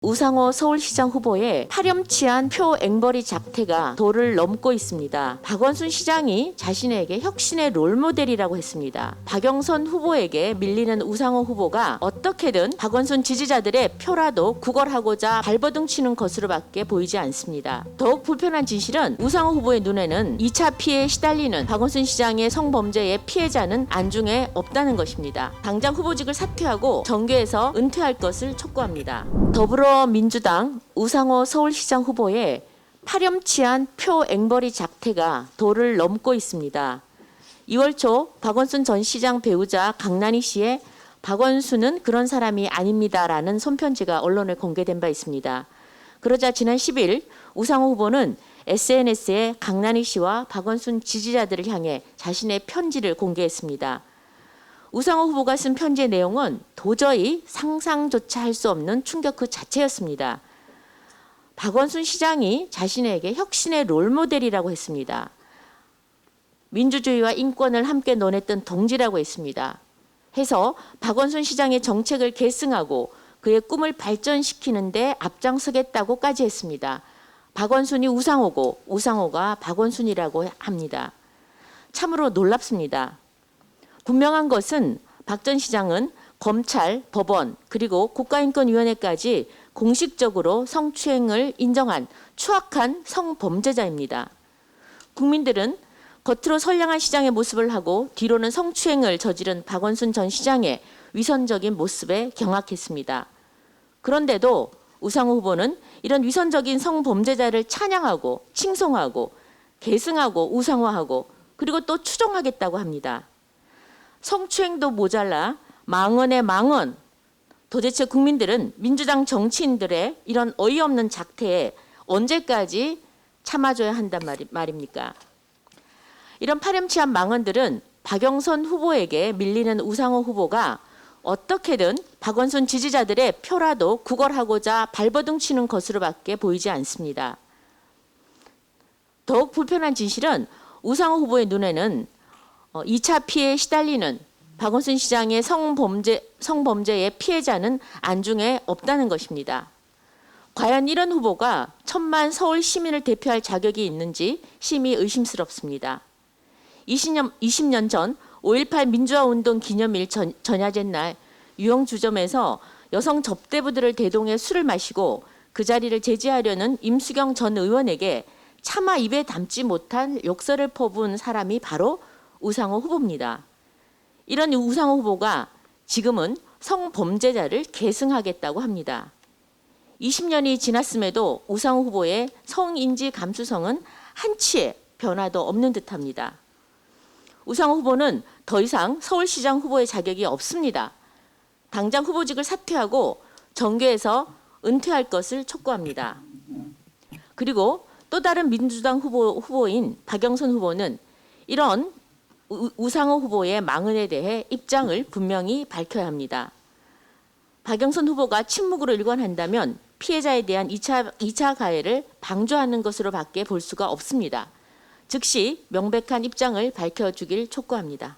우상호 서울시장 후보의 파렴치한 표앵벌이 작태가 도를 넘고 있습니다. 박원순 시장이 자신에게 혁신의 롤모델이라고 했습니다. 박영선 후보에게 밀리는 우상호 후보가 어떻게든 박원순 지지자들의 표라도 구걸하고자 발버둥 치는 것으로밖에 보이지 않습니다. 더욱 불편한 진실은 우상호 후보의 눈에는 2차 피해에 시달리는 박원순 시장의 성범죄의 피해자는 안중에 없다는 것입니다. 당장 후보직을 사퇴하고 정계에서 은퇴할 것을 촉구합니다. 더불어민주당 우상호 서울시장 후보의 파렴치한 표앵벌이 작태가 도를 넘고 있습니다. 2월 초 박원순 전 시장 배우자 강난희 씨의 박원순은 그런 사람이 아닙니다라는 손편지가 언론에 공개된 바 있습니다. 그러자 지난 10일 우상호 후보는 SNS에 강난희 씨와 박원순 지지자들을 향해 자신의 편지를 공개했습니다. 우상호 후보가 쓴 편지의 내용은 도저히 상상조차 할 수 없는 충격 그 자체였습니다. 박원순 시장이 자신에게 혁신의 롤모델이라고 했습니다. 민주주의와 인권을 함께 논했던 동지라고 했습니다. 해서 박원순 시장의 정책을 계승하고 그의 꿈을 발전시키는 데 앞장서겠다고까지 했습니다. 박원순이 우상호고 우상호가 박원순이라고 합니다. 참으로 놀랍습니다. 분명한 것은 박 전 시장은 검찰, 법원, 그리고 국가인권위원회까지 공식적으로 성추행을 인정한 추악한 성범죄자입니다. 국민들은 겉으로 선량한 시장의 모습을 하고 뒤로는 성추행을 저지른 박원순 전 시장의 위선적인 모습에 경악했습니다. 그런데도 우상호 후보는 이런 위선적인 성범죄자를 찬양하고 칭송하고 계승하고 우상화하고 그리고 또 추종하겠다고 합니다. 성추행도 모자라 망언의 망언. 도대체 국민들은 민주당 정치인들의 이런 어이없는 작태에 언제까지 참아줘야 한단 말입니까? 이런 파렴치한 망언들은 박영선 후보에게 밀리는 우상호 후보가 어떻게든 박원순 지지자들의 표라도 구걸하고자 발버둥 치는 것으로밖에 보이지 않습니다. 더욱 불편한 진실은 우상호 후보의 눈에는 2차 피해에 시달리는 박원순 시장의 성범죄의 피해자는 안중에 없다는 것입니다. 과연 이런 후보가 천만 서울 시민을 대표할 자격이 있는지 심히 의심스럽습니다. 20년 전 5.18 민주화운동 기념일 전야제 날 유흥주점에서 여성 접대부들을 대동해 술을 마시고 그 자리를 제지하려는 임수경 전 의원에게 차마 입에 담지 못한 욕설을 퍼부은 사람이 바로 우상호 후보입니다. 이런 우상호 후보가 지금은 성범죄자를 계승하겠다고 합니다. 20년이 지났음에도 우상호 후보의 성인지 감수성은 한치의 변화도 없는 듯합니다. 우상호 후보는 더 이상 서울시장 후보의 자격이 없습니다. 당장 후보직을 사퇴하고 정계에서 은퇴할 것을 촉구합니다. 그리고 또 다른 민주당 후보인 박영선 후보는 이런 우상호 후보의 망언에 대해 입장을 분명히 밝혀야 합니다. 박영선 후보가 침묵으로 일관한다면 피해자에 대한 2차 가해를 방조하는 것으로밖에 볼 수가 없습니다. 즉시 명백한 입장을 밝혀주길 촉구합니다.